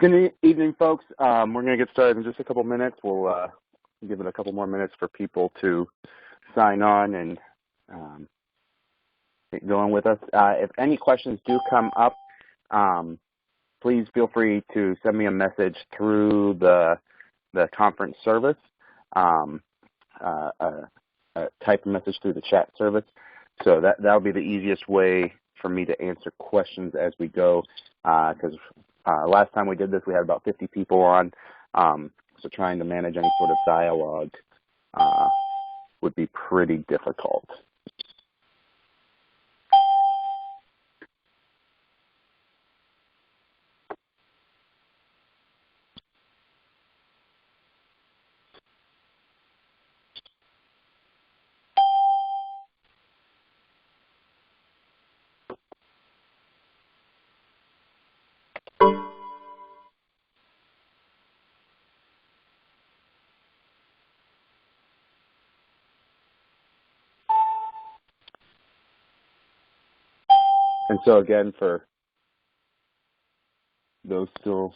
Good evening, folks. We're going to get started in just a couple minutes. We'll give it a couple more minutes for people to sign on and get going with us. If any questions do come up, please feel free to send me a message through the conference service. Type a message through the chat service. So that'll be the easiest way for me to answer questions as we go, because last time we did this, we had about 50 people on, so trying to manage any sort of dialogue would be pretty difficult. And so again, for those still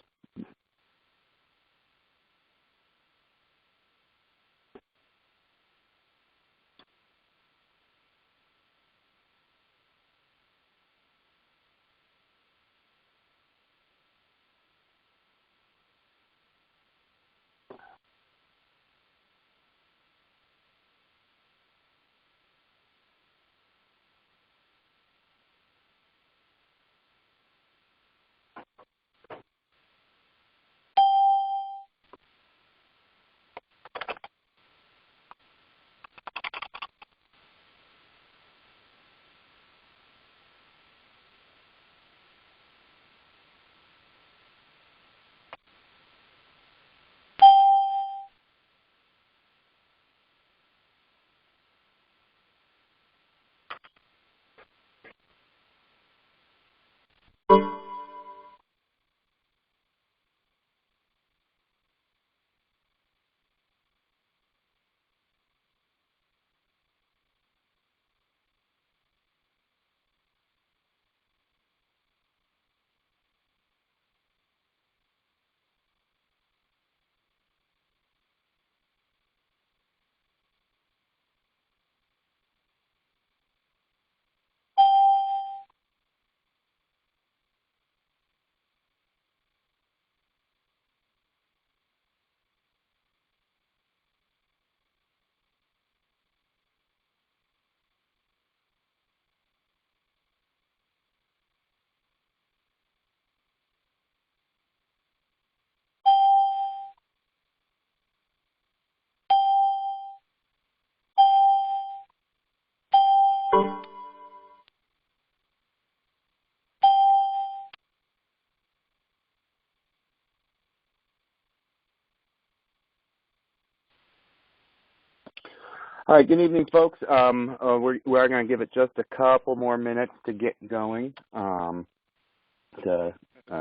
All right, good evening, folks. We are going to give it just a couple more minutes to get going, to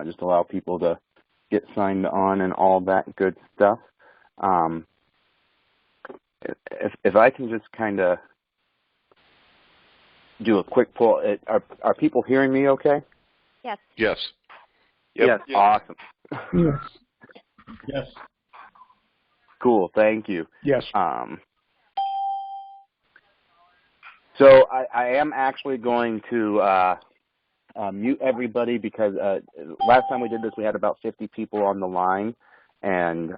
just allow people to get signed on and all that good stuff. If I can just kind of do a quick poll, are people hearing me okay? Yes. Yes. Yep. Yes, awesome. Yes. Yes. Cool, thank you. Yes. So I am actually going to mute everybody because last time we did this, we had about 50 people on the line, and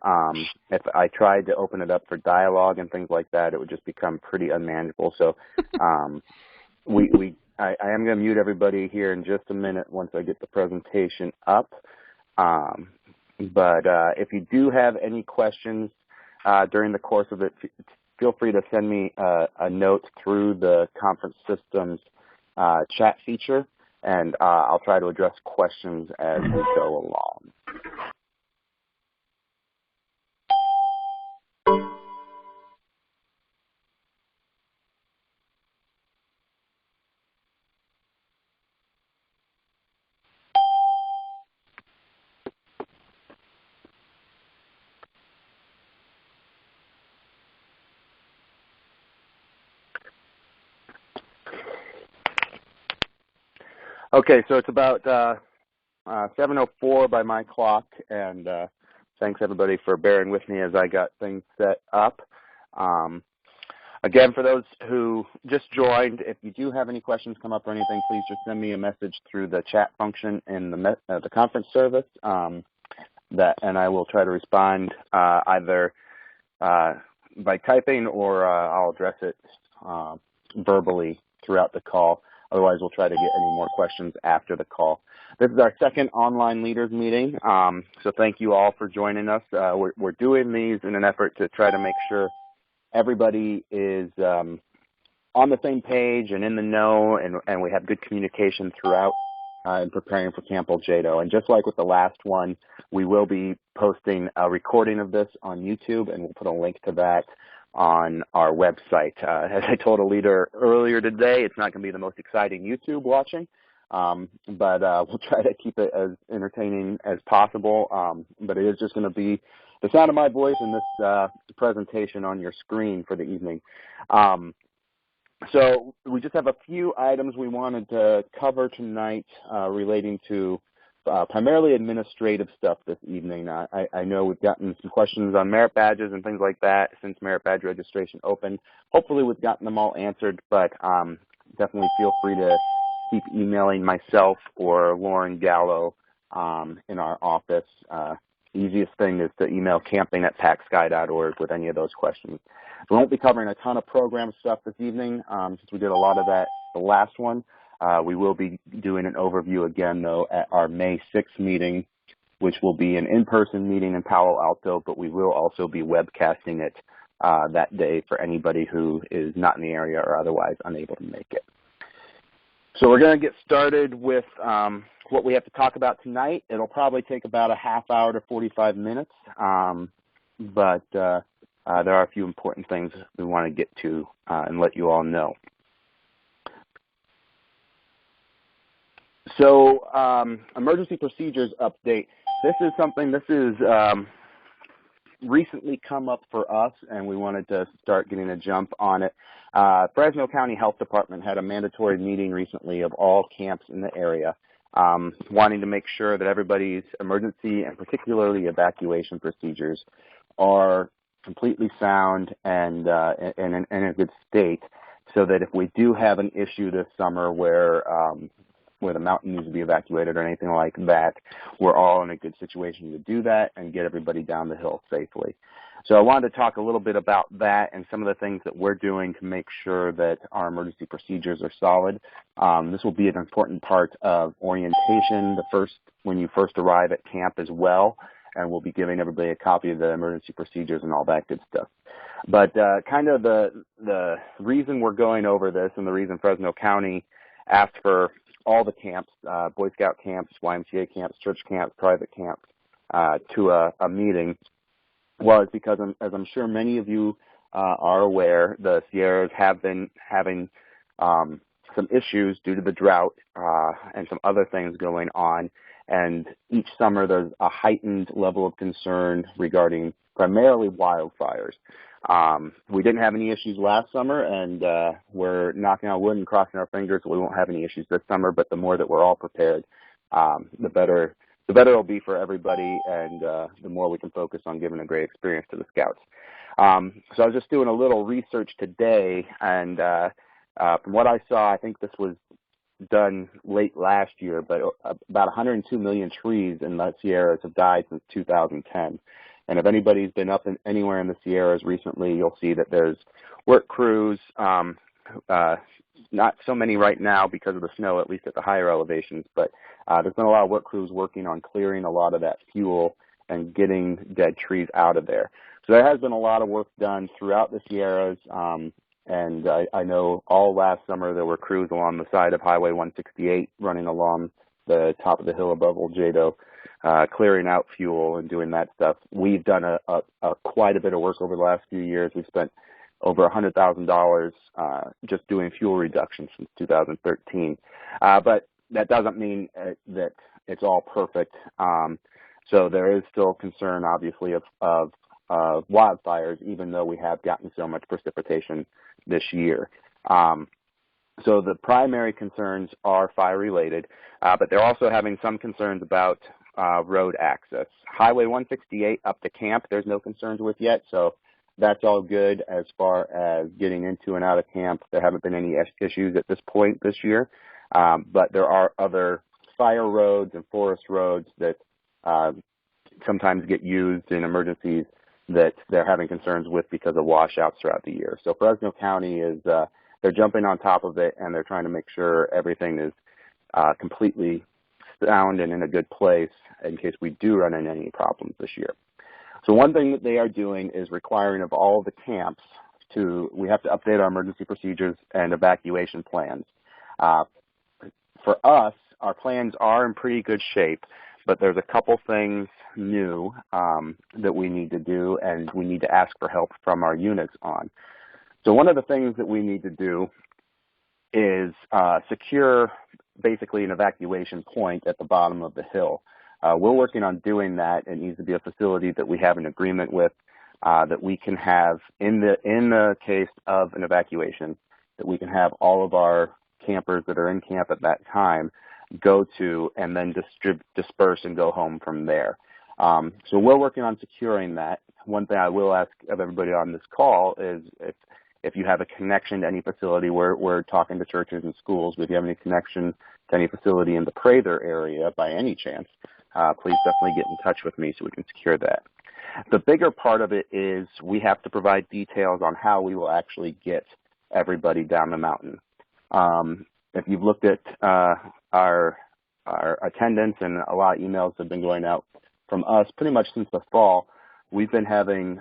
if I tried to open it up for dialogue and things like that, it would just become pretty unmanageable. So I am going to mute everybody here in just a minute once I get the presentation up. But if you do have any questions during the course of it, feel free to send me a note through the conference system's chat feature, and I'll try to address questions as we go along. Okay, so it's about 7:04 by my clock, and thanks everybody for bearing with me as I got things set up. Again, for those who just joined, if you do have any questions come up or anything, please just send me a message through the chat function in the conference service, and I will try to respond either by typing or I'll address it verbally throughout the call. Otherwise, we'll try to get any more questions after the call. This is our second online leaders meeting, so thank you all for joining us. We're doing these in an effort to try to make sure everybody is on the same page and in the know, and we have good communication throughout in preparing for Camp Oljato. And just like with the last one, we will be posting a recording of this on YouTube, and we'll put a link to that on our website. As I told a leader earlier today, it's not going to be the most exciting YouTube watching, but we'll try to keep it as entertaining as possible. But it is just going to be the sound of my voice and this presentation on your screen for the evening. So we just have a few items we wanted to cover tonight relating to primarily administrative stuff this evening. I know we've gotten some questions on merit badges and things like that since merit badge registration opened. Hopefully we've gotten them all answered, but definitely feel free to keep emailing myself or Lauren Gallo in our office. The easiest thing is to email camping@pacsky.org with any of those questions. We won't be covering a ton of program stuff this evening since we did a lot of that the last one. We will be doing an overview again, though, at our May 6th meeting, which will be an in-person meeting in Palo Alto, but we will also be webcasting it that day for anybody who is not in the area or otherwise unable to make it. So we're going to get started with what we have to talk about tonight. It'll probably take about a half hour to 45 minutes, but there are a few important things we want to get to and let you all know. So emergency procedures update. This is recently come up for us, and we wanted to start getting a jump on it. Fresno County Health Department had a mandatory meeting recently of all camps in the area, wanting to make sure that everybody's emergency and particularly evacuation procedures are completely sound and in a good state, so that if we do have an issue this summer where the mountain needs to be evacuated or anything like that, we're all in a good situation to do that and get everybody down the hill safely. So I wanted to talk a little bit about that and some of the things that we're doing to make sure that our emergency procedures are solid. This will be an important part of orientation when you first arrive at camp as well, and we'll be giving everybody a copy of the emergency procedures and all that good stuff. But kind of the reason we're going over this and the reason Fresno County asked for all the camps, Boy Scout camps, YMCA camps, church camps, private camps, to a meeting was because, as I'm sure many of you are aware, the Sierras have been having some issues due to the drought and some other things going on. And each summer there's a heightened level of concern regarding primarily wildfires. We didn't have any issues last summer, and we're knocking on wood and crossing our fingers that we won't have any issues this summer, but the more that we're all prepared, the better it'll be for everybody, and the more we can focus on giving a great experience to the Scouts. So I was just doing a little research today, and from what I saw, I think this was done late last year, but about 102 million trees in the Sierras have died since 2010. And if anybody's been up anywhere in the Sierras recently, you'll see that there's work crews, not so many right now because of the snow, at least at the higher elevations, but there's been a lot of work crews working on clearing a lot of that fuel and getting dead trees out of there. So there has been a lot of work done throughout the Sierras, and I know all last summer there were crews along the side of Highway 168 running along the top of the hill above Oljato, clearing out fuel and doing that stuff. We've done quite a bit of work over the last few years. We've spent over $100,000 just doing fuel reduction since 2013. But that doesn't mean that it's all perfect. So there is still concern, obviously, of wildfires, even though we have gotten so much precipitation this year. So the primary concerns are fire-related, but they're also having some concerns about road access. Highway 168 up to camp, there's no concerns with yet, so that's all good as far as getting into and out of camp. There haven't been any issues at this point this year, but there are other fire roads and forest roads that sometimes get used in emergencies that they're having concerns with because of washouts throughout the year. So Fresno County is they're jumping on top of it, and they're trying to make sure everything is completely sound and in a good place in case we do run into any problems this year. So one thing that they are doing is requiring of all the camps we have to update our emergency procedures and evacuation plans. For us, our plans are in pretty good shape, but there's a couple things new that we need to do, and we need to ask for help from our units on. So one of the things that we need to do is secure basically an evacuation point at the bottom of the hill. We're working on doing that. It needs to be a facility that we have an agreement with that we can have in the case of an evacuation, that we can have all of our campers that are in camp at that time go to and then disperse and go home from there. So we're working on securing that. One thing I will ask of everybody on this call is if you have a connection to any facility, we're talking to churches and schools, but if you have any connection to any facility in the Prather area by any chance, please definitely get in touch with me so we can secure that. The bigger part of it is we have to provide details on how we will actually get everybody down the mountain. If you've looked at our attendance, and a lot of emails have been going out from us pretty much since the fall, we've been having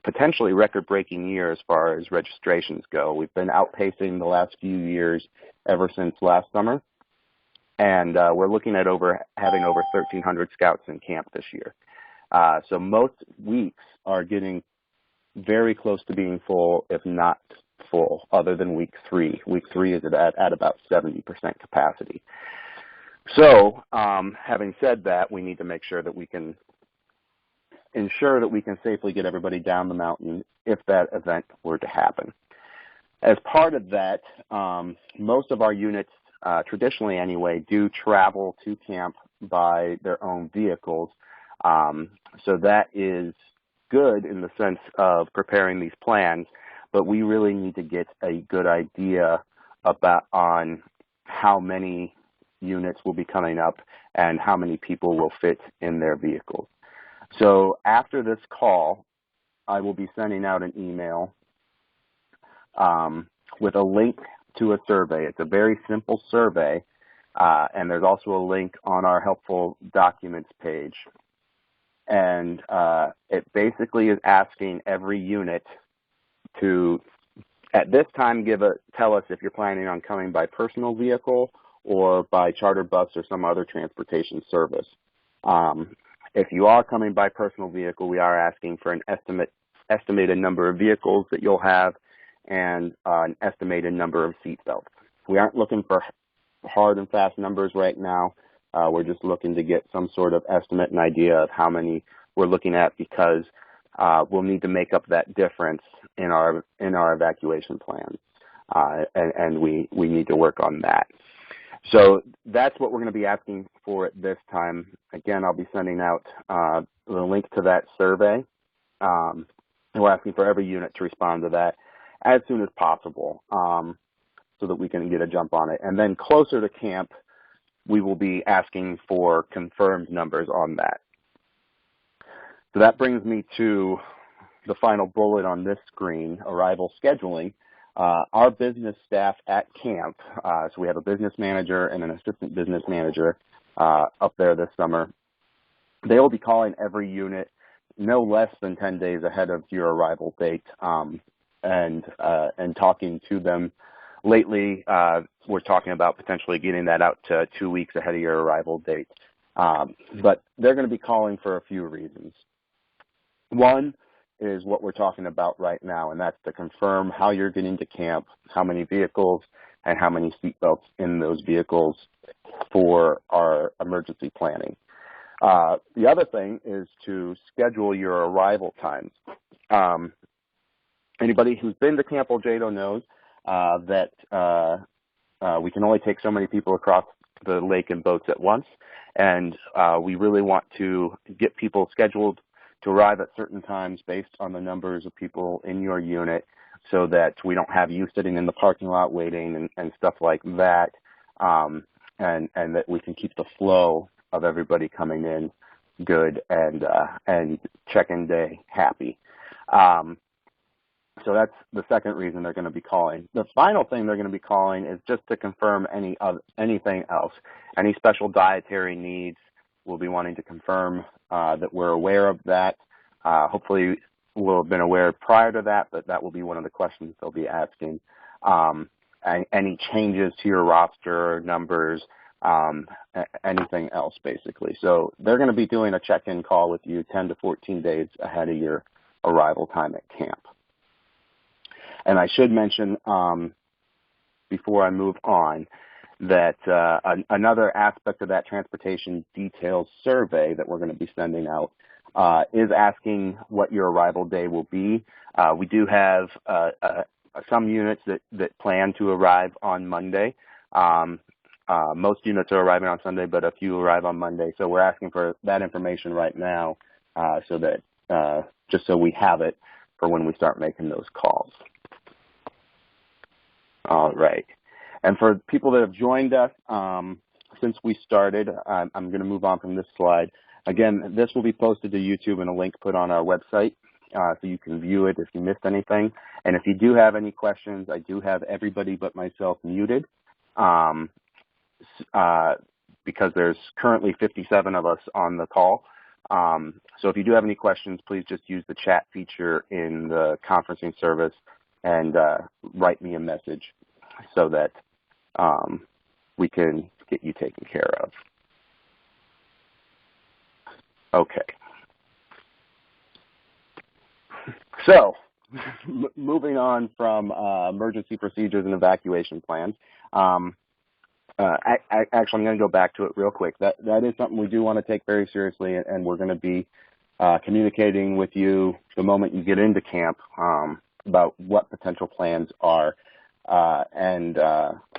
potentially record-breaking year as far as registrations go. We've been outpacing the last few years ever since last summer, and we're looking at having over 1,300 scouts in camp this year. So most weeks are getting very close to being full, if not full, other than week 3. Week 3 is at about 70% capacity. So having said that, we need to make sure that we can ensure that we can safely get everybody down the mountain if that event were to happen. As part of that, most of our units, traditionally anyway, do travel to camp by their own vehicles. So that is good in the sense of preparing these plans, but we really need to get a good idea on how many units will be coming up and how many people will fit in their vehicles. So after this call, I will be sending out an email with a link to a survey. It's a very simple survey, and there's also a link on our helpful documents page. And it basically is asking every unit to, at this time, tell us if you're planning on coming by personal vehicle or by charter bus or some other transportation service. If you are coming by personal vehicle, we are asking for an estimated number of vehicles that you'll have and an estimated number of seat belts. We aren't looking for hard and fast numbers right now. We're just looking to get some sort of estimate and idea of how many we're looking at, because we'll need to make up that difference in our evacuation plans, and we need to work on that. So that's what we're going to be asking for at this time. Again, I'll be sending out the link to that survey. And we're asking for every unit to respond to that as soon as possible so that we can get a jump on it. And then closer to camp, we will be asking for confirmed numbers on that. So that brings me to the final bullet on this screen, arrival scheduling. Our business staff at camp, so we have a business manager and an assistant business manager up there this summer. They will be calling every unit no less than 10 days ahead of your arrival date and talking to them. Lately, we're talking about potentially getting that out to 2 weeks ahead of your arrival date. But they're going to be calling for a few reasons. One is what we're talking about right now, and that's to confirm how you're getting to camp, how many vehicles, and how many seatbelts in those vehicles for our emergency planning. The other thing is to schedule your arrival times. Anybody who's been to Camp Oljato knows that we can only take so many people across the lake in boats at once, and we really want to get people scheduled to arrive at certain times based on the numbers of people in your unit, so that we don't have you sitting in the parking lot waiting and stuff like that, and that we can keep the flow of everybody coming in good and check-in day happy. So that's the second reason they're going to be calling. The final thing they're going to be calling is just to confirm anything else. Any special dietary needs, we'll be wanting to confirm that we're aware of that. Hopefully we'll have been aware prior to that, but that will be one of the questions they'll be asking. Any changes to your roster, numbers, anything else basically. So they're going to be doing a check-in call with you 10 to 14 days ahead of your arrival time at camp. And I should mention, before I move on, that another aspect of that transportation details survey that we're going to be sending out is asking what your arrival day will be. We do have some units that plan to arrive on Monday. Most units are arriving on Sunday, but a few arrive on Monday. So we're asking for that information right now, so that just so we have it for when we start making those calls. All right. And for people that have joined us since we started, I'm going to move on from this slide. Again, this will be posted to YouTube and a link put on our website, so you can view it if you missed anything. And if you do have any questions, I do have everybody but myself muted, because there's currently 57 of us on the call. So if you do have any questions, please just use the chat feature in the conferencing service and write me a message so that we can get you taken care of. Okay. So moving on from emergency procedures and evacuation plans, actually, I'm going to go back to it real quick. That is something we do want to take very seriously, and we're going to be communicating with you the moment you get into camp about what potential plans are. And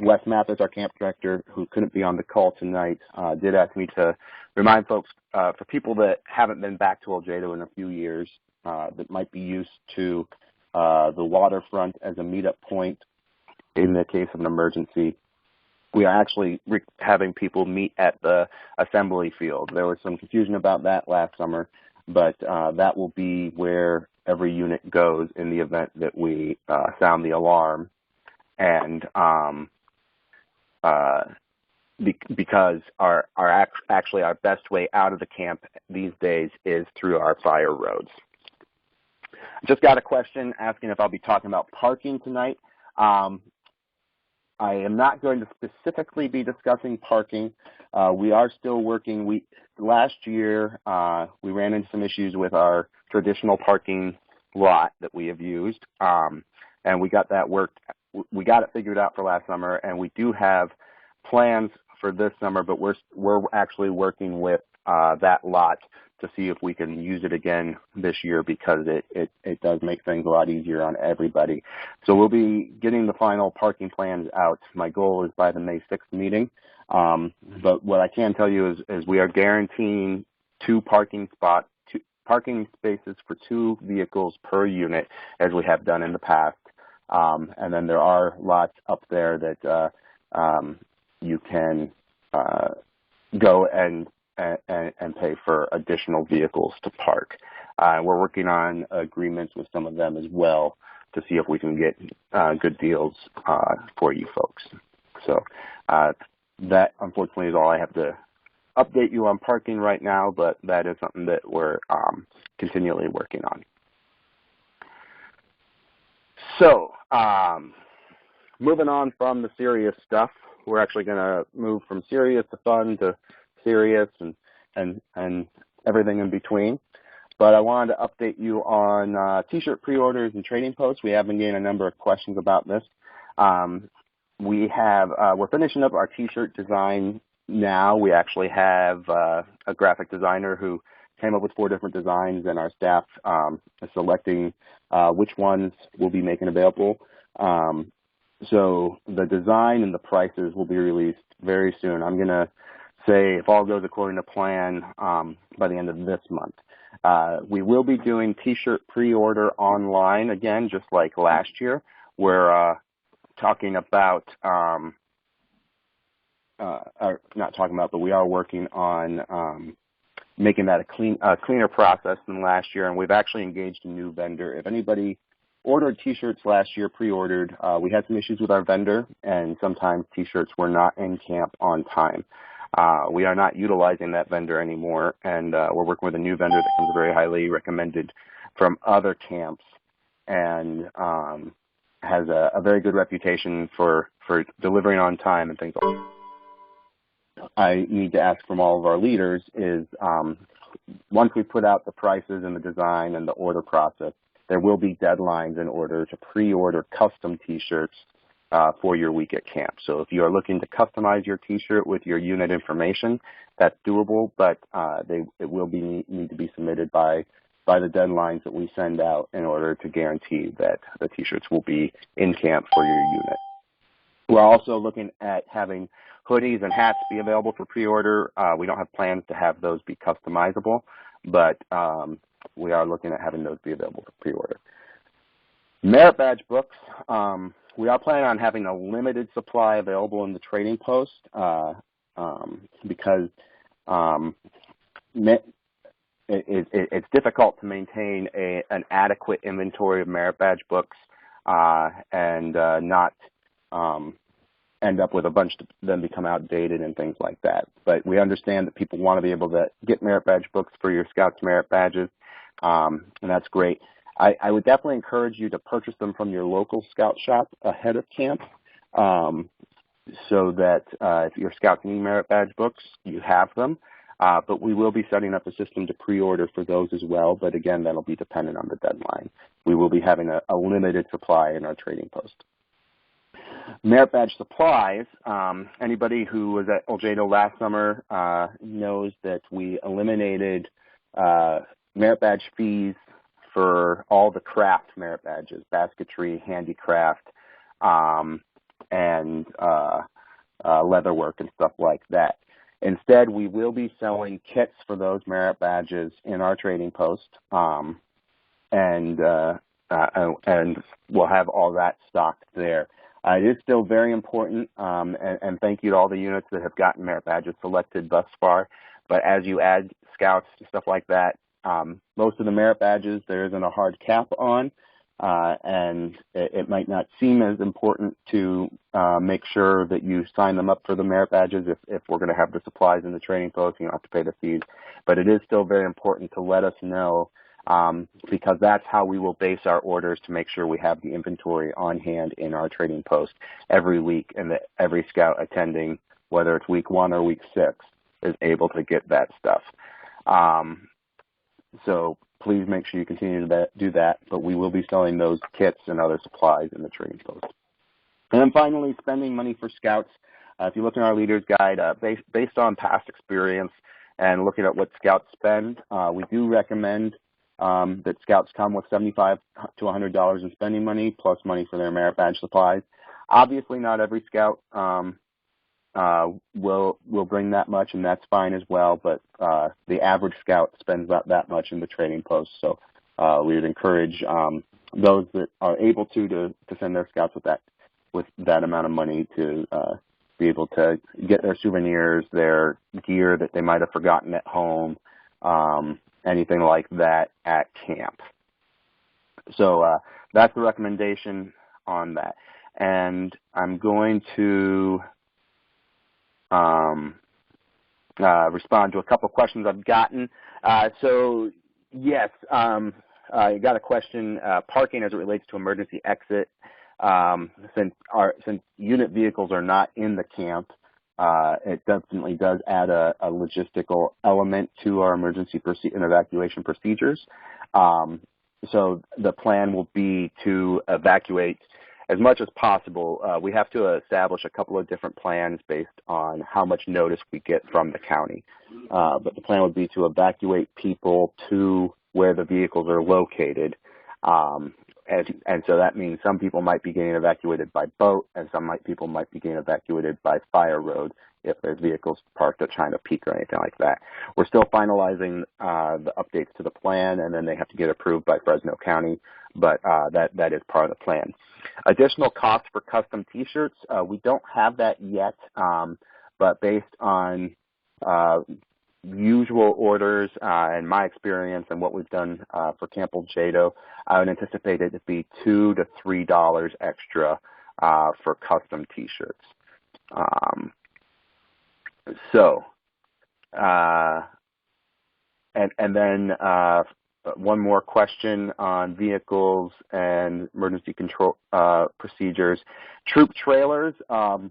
Wes Mathis, our camp director, who couldn't be on the call tonight, did ask me to remind folks, for people that haven't been back to Oljato in a few years, that might be used to the waterfront as a meetup point in the case of an emergency. We are actually having people meet at the assembly field. There was some confusion about that last summer, but that will be where every unit goes in the event that we sound the alarm. And because actually our best way out of the camp these days is through our fire roads. Just got a question asking if I'll be talking about parking tonight. I am not going to specifically be discussing parking. We are still working. Last year, we ran into some issues with our traditional parking lot that we have used, and we got that worked. We got it figured out for last summer, and we do have plans for this summer, but we're actually working with that lot to see if we can use it again this year, because it does make things a lot easier on everybody. So we'll be getting the final parking plans out. My goal is by the May 6th meeting. But what I can tell you is we are guaranteeing two parking spaces for 2 vehicles per unit, as we have done in the past. And then there are lots up there that you can go and pay for additional vehicles to park. We're working on agreements with some of them as well to see if we can get good deals for you folks. So that, unfortunately, is all I have to update you on parking right now, but that is something that we're continually working on. So moving on from the serious stuff, we're actually going to move from serious to fun to serious and everything in between. But I wanted to update you on T-shirt pre-orders and trading posts. We have been getting a number of questions about this. We're finishing up our T-shirt design now. We actually have a graphic designer who came up with 4 different designs, and our staff is selecting which ones we'll be making available. So the design and the prices will be released very soon. I'm going to say, if all goes according to plan, by the end of this month. We will be doing T-shirt pre-order online again, just like last year. We're talking about, or not talking about, but we are working on making that a cleaner process than last year, and we've actually engaged a new vendor. If anybody ordered T-shirts last year, pre-ordered, we had some issues with our vendor, and sometimes T-shirts were not in camp on time. We are not utilizing that vendor anymore, and we're working with a new vendor that comes very highly recommended from other camps, and has a very good reputation for delivering on time and things like that. I need to ask from all of our leaders is, once we put out the prices and the design and the order process, there will be deadlines in order to pre-order custom T-shirts for your week at camp. So if you are looking to customize your T-shirt with your unit information, that's doable, but it will need to be submitted by the deadlines that we send out in order to guarantee that the T-shirts will be in camp for your unit. We're also looking at having hoodies and hats be available for pre-order. We don't have plans to have those be customizable, but we are looking at having those be available for pre-order. Merit badge books. We are planning on having a limited supply available in the trading post because it's difficult to maintain an adequate inventory of merit badge books and not end up with a bunch of them become outdated and things like that. But we understand that people want to be able to get merit badge books for your Scouts merit badges, and that's great. I would definitely encourage you to purchase them from your local Scout shop ahead of camp so that if your Scouts need merit badge books, you have them. But we will be setting up a system to pre-order for those as well, but again, that'll be dependent on the deadline. We will be having a limited supply in our trading post. Merit badge supplies, anybody who was at Oljato last summer knows that we eliminated merit badge fees for all the craft merit badges, basketry, handicraft, and leatherwork and stuff like that. Instead, we will be selling kits for those merit badges in our trading post, and we'll have all that stocked there. It is still very important, and thank you to all the units that have gotten merit badges selected thus far. But as you add Scouts and stuff like that, most of the merit badges there isn't a hard cap on, and it might not seem as important to make sure that you sign them up for the merit badges if we're going to have the supplies in the trading post. You don't have to pay the fees. But it is still very important to let us know because that's how we will base our orders to make sure we have the inventory on hand in our trading post every week, and that every Scout attending, whether it's week 1 or week 6, is able to get that stuff. So please make sure you continue to do that, but we will be selling those kits and other supplies in the trading post. And then finally, spending money for Scouts. If you look in our Leader's Guide, based on past experience and looking at what Scouts spend, we do recommend that Scouts come with $75 to $100 in spending money plus money for their merit badge supplies. Obviously, not every Scout will bring that much, and that's fine as well, but the average Scout spends about that much in the trading post. So we would encourage those that are able to send their Scouts with that amount of money to be able to get their souvenirs, their gear that they might have forgotten at home, anything like that at camp. So that's the recommendation on that. And I'm going to respond to a couple questions I've gotten. So yes, I got a question, parking as it relates to emergency exit. Since unit vehicles are not in the camp, it definitely does add a logistical element to our emergency and evacuation procedures. So the plan will be to evacuate as much as possible, we have to establish a couple of different plans based on how much notice we get from the county. But the plan would be to evacuate people to where the vehicles are located. And so that means some people might be getting evacuated by boat, and people might be getting evacuated by fire road if there's vehicles parked at China Peak or anything like that. We're still finalizing the updates to the plan, and then they have to get approved by Fresno County, but that is part of the plan. Additional costs for custom T-shirts, we don't have that yet, but based on usual orders and my experience and what we've done for Camp Oljato, I would anticipate it to be $2 to $3 extra for custom T-shirts. And then one more question on vehicles and emergency control procedures. Troop trailers, those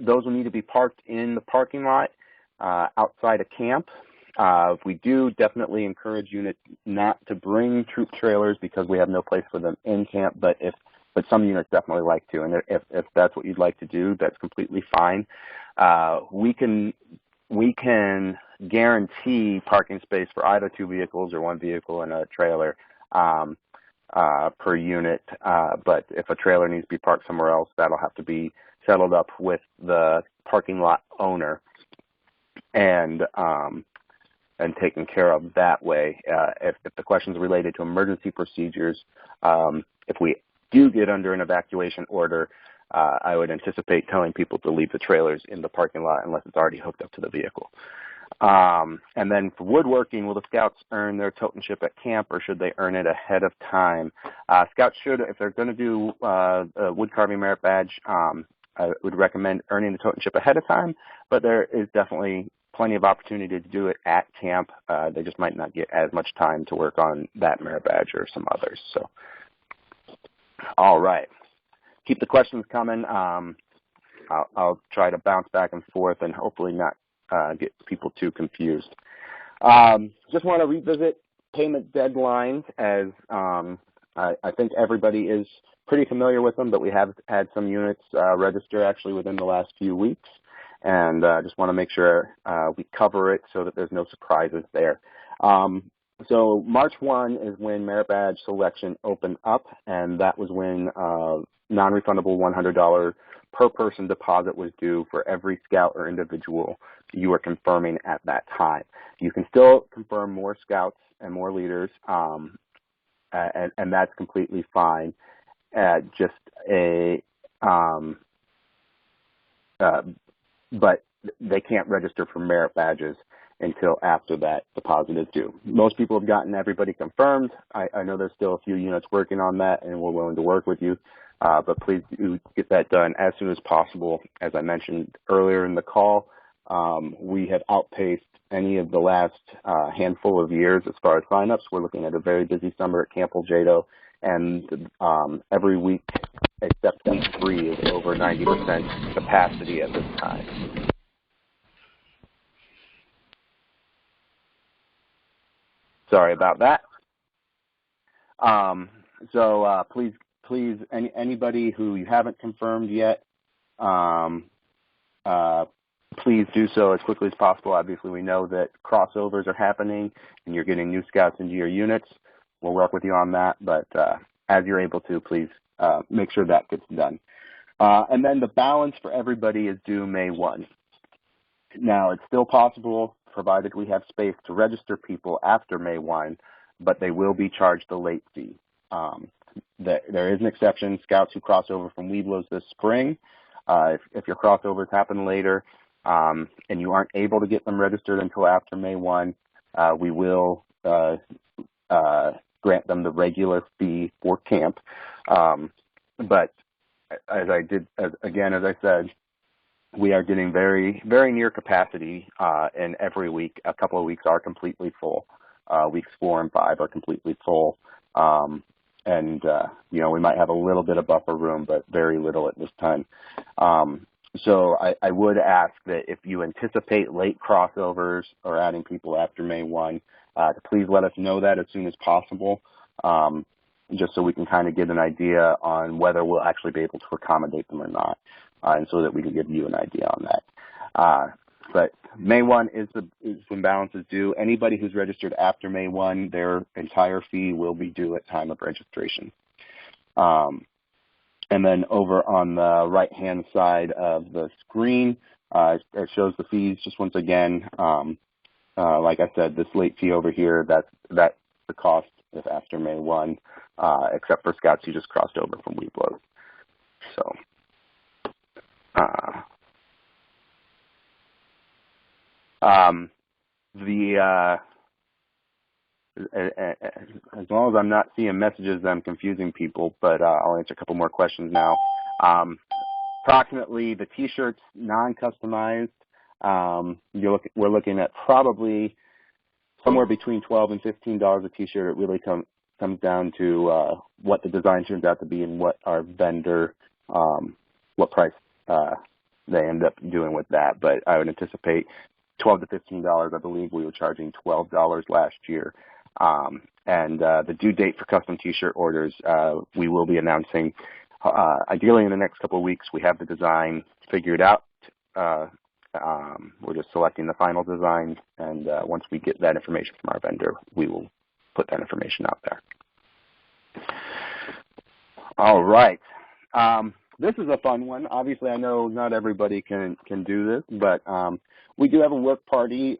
will need to be parked in the parking lot outside of camp. We do definitely encourage units not to bring troop trailers because we have no place for them in camp, but some units definitely like to, and if that's what you'd like to do, that's completely fine. We can guarantee parking space for either two vehicles or one vehicle and a trailer per unit, but if a trailer needs to be parked somewhere else, that'll have to be settled up with the parking lot owner and taken care of that way. If the question is related to emergency procedures, if we do get under an evacuation order, I would anticipate telling people to leave the trailers in the parking lot unless it's already hooked up to the vehicle. And then for woodworking, will the scouts earn their totemship at camp, or should they earn it ahead of time? Scouts should, if they're going to do a wood carving merit badge, I would recommend earning the totemship ahead of time, but there is definitely plenty of opportunity to do it at camp. They just might not get as much time to work on that merit badge or some others. So, all right. Keep the questions coming. I'll try to bounce back and forth and hopefully not get people too confused. Just want to revisit payment deadlines, as I think everybody is pretty familiar with them, but we have had some units register actually within the last few weeks, and just want to make sure we cover it so that there's no surprises there. So March 1 is when merit badge selection opened up, and that was when non-refundable $100 per person deposit was due for every scout or individual you were confirming at that time. You can still confirm more scouts and more leaders, and that's completely fine. But they can't register for merit badges until after that deposit is due. Most people have gotten everybody confirmed. I know there's still a few units working on that, and we're willing to work with you. But please do get that done as soon as possible. As I mentioned earlier in the call, we have outpaced any of the last handful of years as far as signups. We're looking at a very busy summer at Camp Oljato, and every week except week 3 is over 90% capacity at this time. Sorry about that. So please, anybody who you haven't confirmed yet, please do so as quickly as possible. Obviously, we know that crossovers are happening and you're getting new scouts into your units. We'll work with you on that, but as you're able to, please make sure that gets done. And then the balance for everybody is due May 1. Now, it's still possible, provided we have space, to register people after May 1, but they will be charged the late fee. There is an exception. Scouts who cross over from Weeblos this spring, if your crossovers happen later and you aren't able to get them registered until after May 1, we will grant them the regular fee for camp. But as I said, we are getting very, very near capacity, and every week, a couple of weeks are completely full. Weeks 4 and 5 are completely full. And we might have a little bit of buffer room, but very little at this time. So I would ask that if you anticipate late crossovers or adding people after May 1, to please let us know that as soon as possible. just so we can kind of get an idea on whether we'll actually be able to accommodate them or not, and so that we can give you an idea on that. But May 1 is when balance is due. Anybody who's registered after May 1, their entire fee will be due at time of registration. And then over on the right-hand side of the screen, it shows the fees. Just once again, like I said, this late fee over here, that's the cost if after May 1, except for scouts who just crossed over from Weeblos. So, as long as I'm not seeing messages that I'm confusing people, but I'll answer a couple more questions now. Approximately the T-shirts, non-customized, we're looking at probably somewhere between $12 and $15 a T-shirt. It really comes down to what the design turns out to be and what our vendor, what price they end up doing with that. But I would anticipate $12 to $15. I believe we were charging $12 last year. And the due date for custom T-shirt orders, we will be announcing ideally in the next couple of weeks. We have the design figured out. We're just selecting the final design, and once we get that information from our vendor, we will put that information out there. All right. This is a fun one. Obviously, I know not everybody can do this, but we do have a work party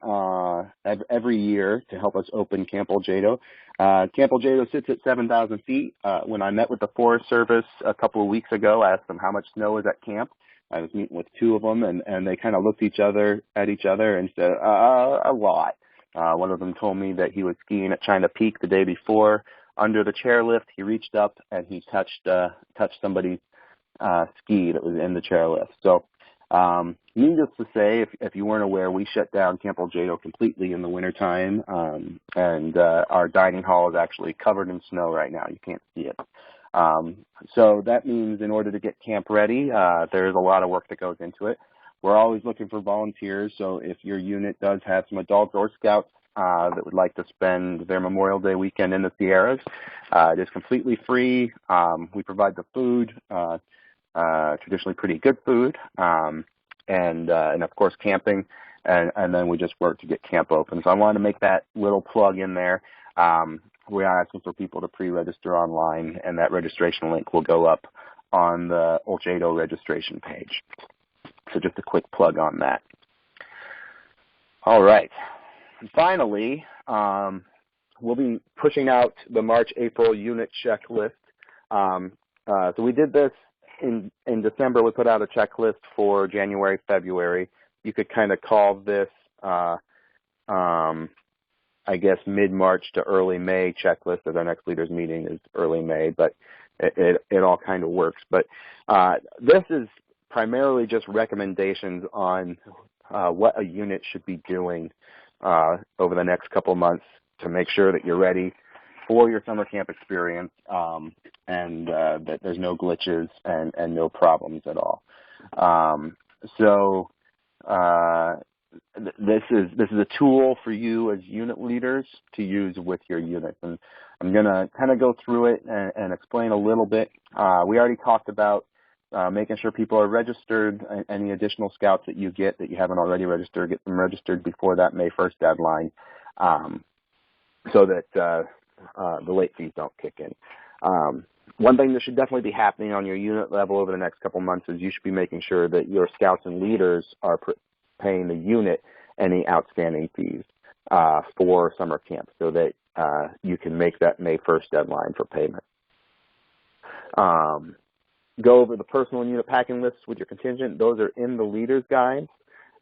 every year to help us open Camp Oljato. Camp Oljato sits at 7,000 feet. When I met with the Forest Service a couple of weeks ago, I asked them how much snow is at camp. I was meeting with two of them, and they kind of looked at each other and said, a lot. One of them told me that he was skiing at China Peak the day before. Under the chairlift, he reached up and he touched somebody's ski that was in the chairlift. So needless to say, if you weren't aware, we shut down Camp Oljato completely in the wintertime, and our dining hall is actually covered in snow right now. You can't see it. So that means in order to get camp ready, there's a lot of work that goes into it. We're always looking for volunteers, so if your unit does have some adults or scouts that would like to spend their Memorial Day weekend in the Sierras, it is completely free. We provide the food, traditionally pretty good food, and of course camping, and then we just work to get camp open. So I wanted to make that little plug in there. We are asking for people to pre-register online, and that registration link will go up on the Oljato registration page. So just a quick plug on that. All right. And finally, we'll be pushing out the March-April unit checklist. So we did this in December. We put out a checklist for January, February. You could kind of call this I guess mid-March to early May checklist, as our next leaders meeting is early May, but it all kind of works. But this is primarily just recommendations on what a unit should be doing over the next couple months to make sure that you're ready for your summer camp experience, and that there's no glitches and no problems at all. This is a tool for you as unit leaders to use with your units, and I'm going to kind of go through it and explain a little bit. We already talked about making sure people are registered. Any additional scouts that you get that you haven't already registered, get them registered before that May 1st deadline, so that the late fees don't kick in. One thing that should definitely be happening on your unit level over the next couple months is you should be making sure that your scouts and leaders are paying the unit any outstanding fees for summer camp, so that you can make that May 1st deadline for payment. Go over the personal and unit packing lists with your contingent. Those are in the leader's guide,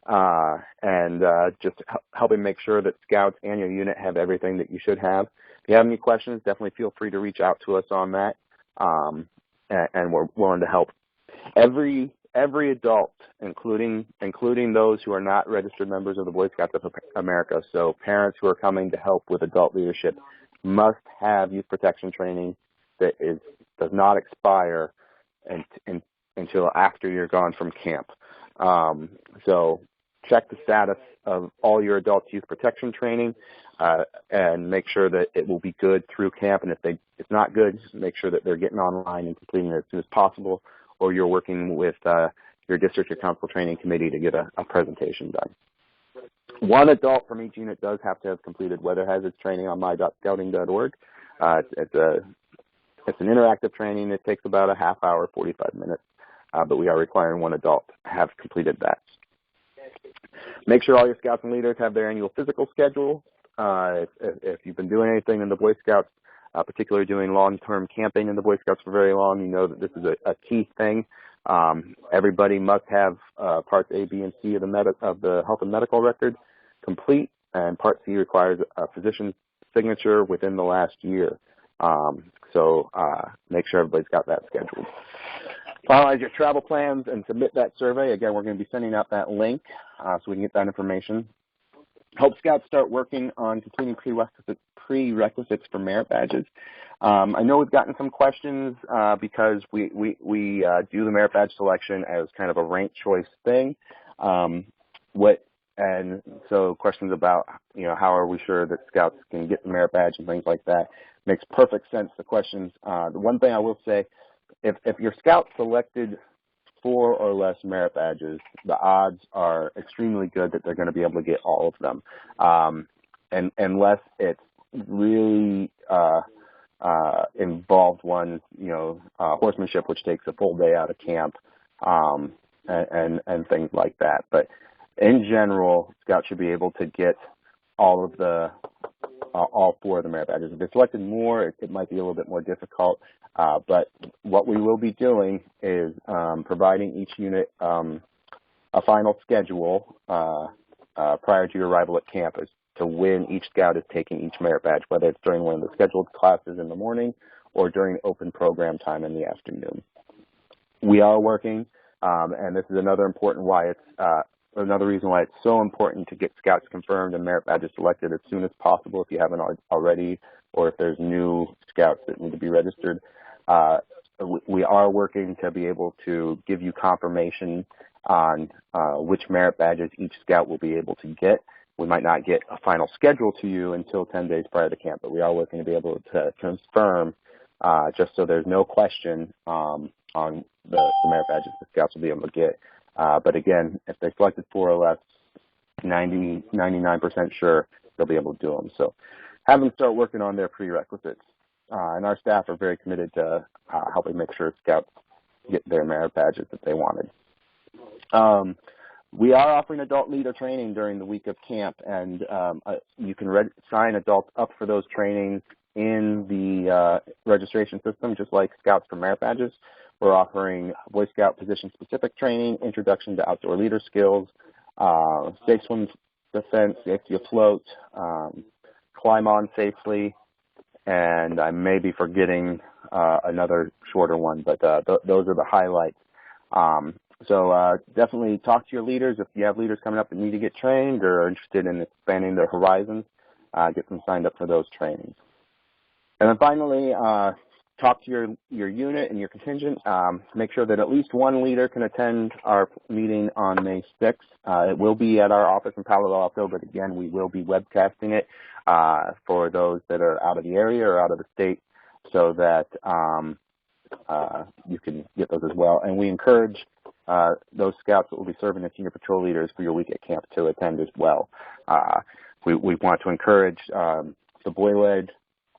and just helping make sure that scouts and your unit have everything that you should have. If you have any questions, definitely feel free to reach out to us on that, and we're willing to help. Every adult, including those who are not registered members of the Boy Scouts of America, so parents who are coming to help with adult leadership, must have youth protection training that does not expire until after you're gone from camp. So check the status of all your adult youth protection training and make sure that it will be good through camp. And if it's not good, just make sure that they're getting online and completing it as soon as possible, or you're working with your district or council training committee to get a presentation done. One adult from each unit does have to have completed weather hazards training on my.scouting.org. It's an interactive training. It takes about a half hour, 45 minutes, but we are requiring one adult to have completed that. Make sure all your scouts and leaders have their annual physical schedule. If you've been doing anything in the Boy Scouts, particularly doing long-term camping in the Boy Scouts for very long, you know that this is a key thing. Everybody must have parts A, B, and C of the health and medical record complete, and part C requires a physician's signature within the last year. So make sure everybody's got that scheduled. Finalize your travel plans and submit that survey. Again, we're going to be sending out that link so we can get that information. Help Scouts start working on completing prerequisites for merit badges. I know we've gotten some questions because we do the merit badge selection as kind of a ranked choice thing. And so questions about, how are we sure that Scouts can get the merit badge and things like that. Makes perfect sense, the questions. The one thing I will say, if your Scout selected 4 or less merit badges, the odds are extremely good that they're going to be able to get all of them, and unless it's really involved ones, horsemanship, which takes a full day out of camp, and things like that. But in general, Scouts should be able to get all 4 of the merit badges. If they selected more, it might be a little bit more difficult. But what we will be doing is providing each unit a final schedule prior to your arrival at camp as to when each Scout is taking each merit badge, whether it's during one of the scheduled classes in the morning or during open program time in the afternoon. We are working, and this is another reason why it's so important to get Scouts confirmed and merit badges selected as soon as possible if you haven't already, or if there's new Scouts that need to be registered. We are working to be able to give you confirmation on which merit badges each Scout will be able to get. We might not get a final schedule to you until 10 days prior to camp, but we are working to be able to confirm just so there's no question on the merit badges the Scouts will be able to get. But again, if they selected 4 or less, 99% sure they'll be able to do them. So have them start working on their prerequisites. And our staff are very committed to helping make sure Scouts get their merit badges that they wanted. We are offering adult leader training during the week of camp, and you can sign adults up for those trainings in the registration system, just like Scouts for merit badges. We're offering Boy Scout position-specific training, introduction to outdoor leader skills, safe swim defense, safety afloat, climb on safely, and I may be forgetting another shorter one, but those are the highlights. So definitely talk to your leaders. If you have leaders coming up that need to get trained or are interested in expanding their horizons, get them signed up for those trainings. And then finally, talk to your unit and your contingent. Make sure that at least one leader can attend our meeting on May 6th. It will be at our office in Palo Alto, but again, we will be webcasting it for those that are out of the area or out of the state so that you can get those as well. And we encourage those Scouts that will be serving as senior patrol leaders for your week at camp to attend as well. We want to encourage the boy-led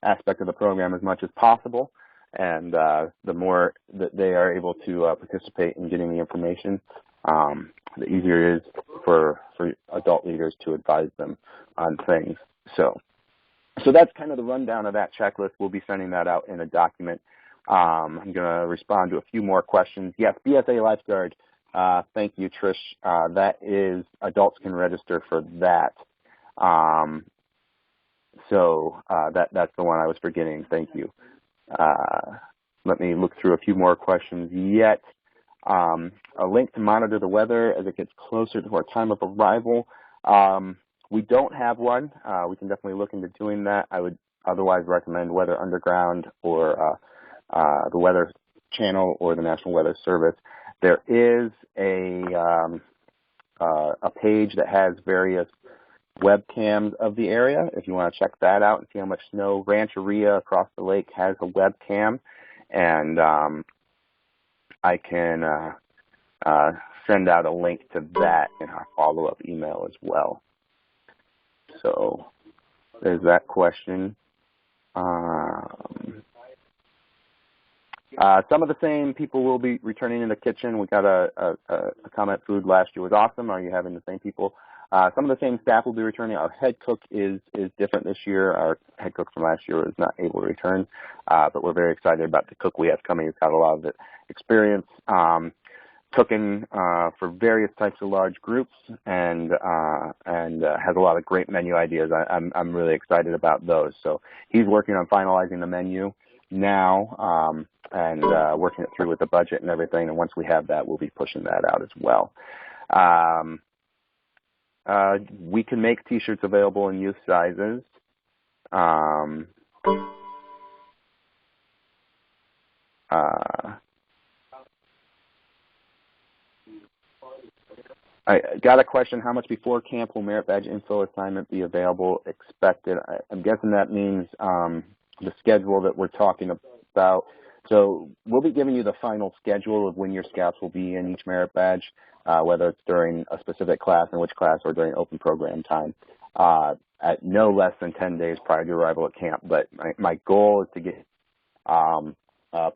aspect of the program as much as possible, and the more that they are able to participate in getting the information, the easier it is for adult leaders to advise them on things. So that's kind of the rundown of that checklist. We'll be sending that out in a document. I'm going to respond to a few more questions. Yes, BSA lifeguard. Thank you, Trish. That is, adults can register for that. So that's the one I was forgetting. Thank you. Let me look through a few more questions yet. A link to monitor the weather as it gets closer to our time of arrival. We don't have one. We can definitely look into doing that. I would otherwise recommend Weather Underground or the Weather Channel or the National Weather Service. There is a a page that has various webcams of the area. If you want to check that out and see how much snow, Rancheria across the lake has a webcam, and I can send out a link to that in our follow-up email as well. So there's that question. Some of the same people will be returning in the kitchen. We got a comment, food last year was awesome. Are you having the same people? Some of the same staff will be returning. Our head cook is different this year. Our head cook from last year was not able to return, but we're very excited about the cook we have coming. He's got a lot of experience cooking for various types of large groups, and has a lot of great menu ideas. I'm really excited about those. So he's working on finalizing the menu now, and working it through with the budget and everything. And once we have that, we'll be pushing that out as well. We can make T-shirts available in youth sizes. I got a question, how much before camp will merit badge info assignment be available expected? I'm guessing that means the schedule that we're talking about. So we'll be giving you the final schedule of when your scouts will be in each merit badge, whether it's during a specific class, in which class, or during open program time, at no less than 10 days prior to arrival at camp. But my goal is to get a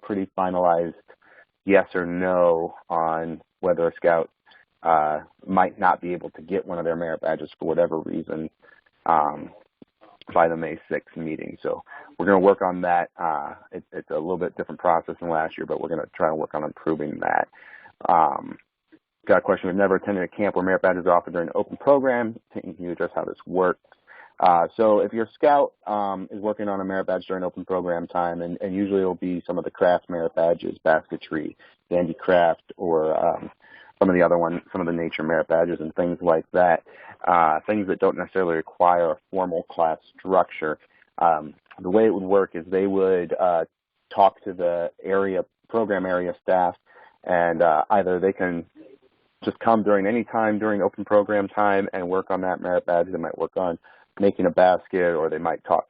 pretty finalized yes or no on whether a scout might not be able to get one of their merit badges for whatever reason by the May 6th meeting. So we're going to work on that. It's a little bit different process than last year, but we're going to try and work on improving that. Got a question, we've never attended a camp where merit badges are offered during an open program. Can you address how this works? So if your scout is working on a merit badge during open program time, and usually it'll be some of the craft merit badges, basketry, handicraft, or some of the other ones, some of the nature merit badges and things like that, things that don't necessarily require a formal class structure. The way it would work is they would talk to the program area staff, and either they can just come during any time during open program time and work on that merit badge. They might work on making a basket, or they might talk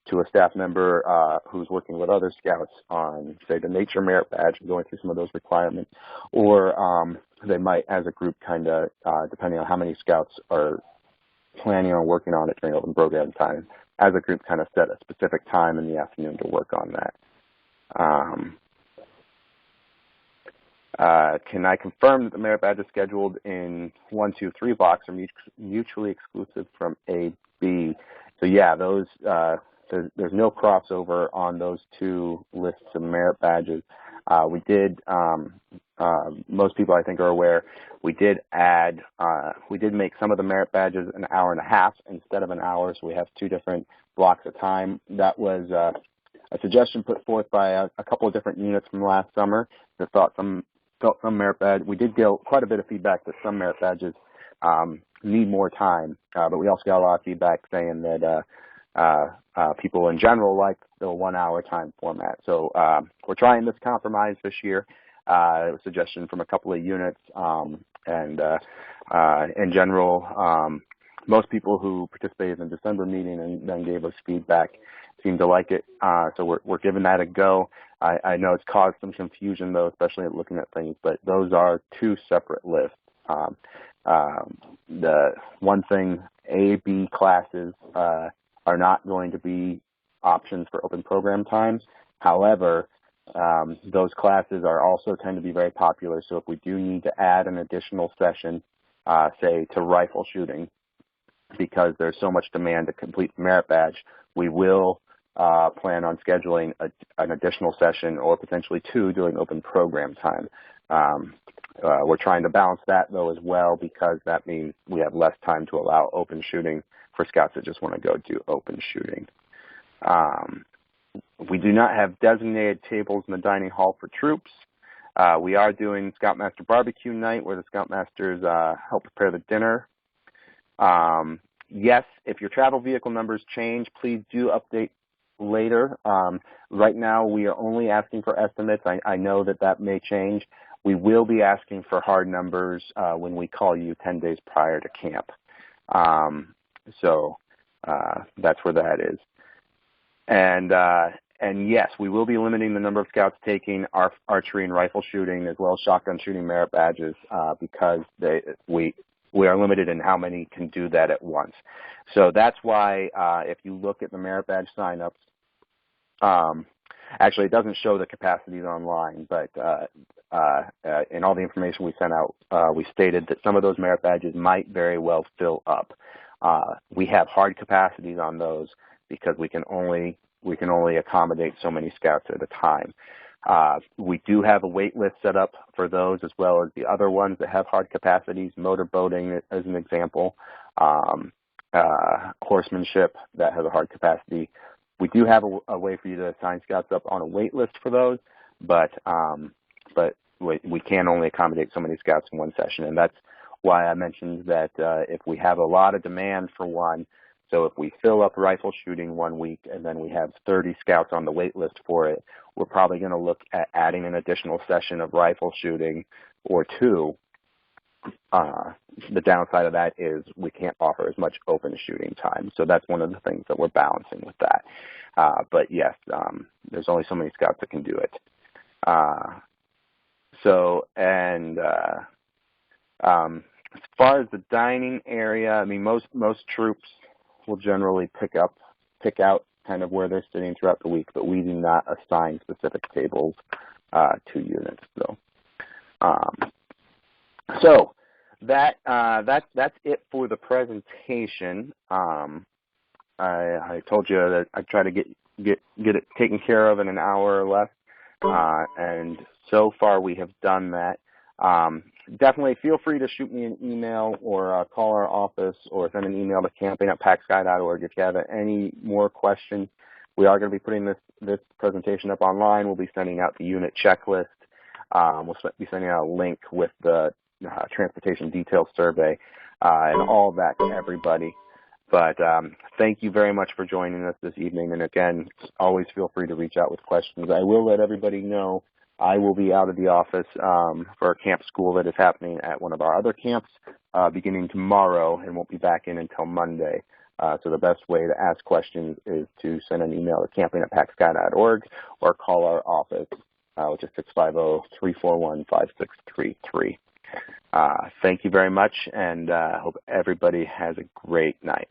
to a staff member who's working with other scouts on, say, the nature merit badge and going through some of those requirements. Or they might, as a group, kind of, depending on how many scouts are planning on working on it during open program time, as a group kind of set a specific time in the afternoon to work on that. Can I confirm that the merit badge is scheduled in 1, 2, 3 blocks are mutually exclusive from A, B? So yeah, those there's no crossover on those two lists of merit badges. We did, most people I think are aware, we did make some of the merit badges an hour and a half instead of an hour, so we have 2 different blocks of time. That was a suggestion put forth by a couple of different units from last summer that felt some merit badge. We did get quite a bit of feedback that some merit badges need more time, but we also got a lot of feedback saying that people in general like the 1-hour time format. So we're trying this compromise this year. It was a suggestion from a couple of units, and in general, most people who participated in the December meeting and then gave us feedback seem to like it. So we're giving that a go. I know it's caused some confusion, though, especially at looking at things, but those are 2 separate lists. The one thing, A, B classes are not going to be options for open program times. However, those classes are also tend to be very popular. So if we do need to add an additional session, say to rifle shooting, because there's so much demand to complete the merit badge, we will plan on scheduling an additional session or potentially 2 during open program time. We're trying to balance that, though, as well, because that means we have less time to allow open shooting for scouts that just want to go do open shooting. We do not have designated tables in the dining hall for troops. We are doing Scoutmaster Barbecue Night, where the Scoutmasters help prepare the dinner. Yes, if your travel vehicle numbers change, please do update later. Right now, we are only asking for estimates. I know that may change. We will be asking for hard numbers when we call you 10 days prior to camp. So that's where that is. And yes, we will be limiting the number of scouts taking archery and rifle shooting as well as shotgun shooting merit badges because we are limited in how many can do that at once. So that's why if you look at the merit badge signups, actually it doesn't show the capacities online, but in all the information we sent out, we stated that some of those merit badges might very well fill up. We have hard capacities on those because we can only accommodate so many scouts at a time. We do have a wait list set up for those as well as the other ones that have hard capacities, motor boating as an example, horsemanship that has a hard capacity. We do have a way for you to assign scouts up on a wait list for those, but we can only accommodate so many scouts in one session, and that's why I mentioned that if we have a lot of demand for one, so if we fill up rifle shooting 1 week and then we have 30 scouts on the wait list for it, we're probably going to look at adding an additional session of rifle shooting or two. The downside of that is we can't offer as much open shooting time. So that's one of the things that we're balancing with that. But yes, there's only so many scouts that can do it. As far as the dining area, I mean, most troops will generally pick out kind of where they're sitting throughout the week, but we do not assign specific tables to units. So that's it for the presentation. I told you that I try to get it taken care of in an hour or less, and so far we have done that. Definitely feel free to shoot me an email or call our office or send an email to camping@pacsky.org if you have any more questions. We are going to be putting this presentation up online. We'll be sending out the unit checklist. We'll be sending out a link with the transportation details survey and all of that to everybody. But thank you very much for joining us this evening. And again, always feel free to reach out with questions. I will let everybody know I will be out of the office for a camp school that is happening at one of our other camps beginning tomorrow and won't be back in until Monday. So the best way to ask questions is to send an email to camping@pacsky.org or call our office, which is 650-341-5633. Thank you very much, and hope everybody has a great night.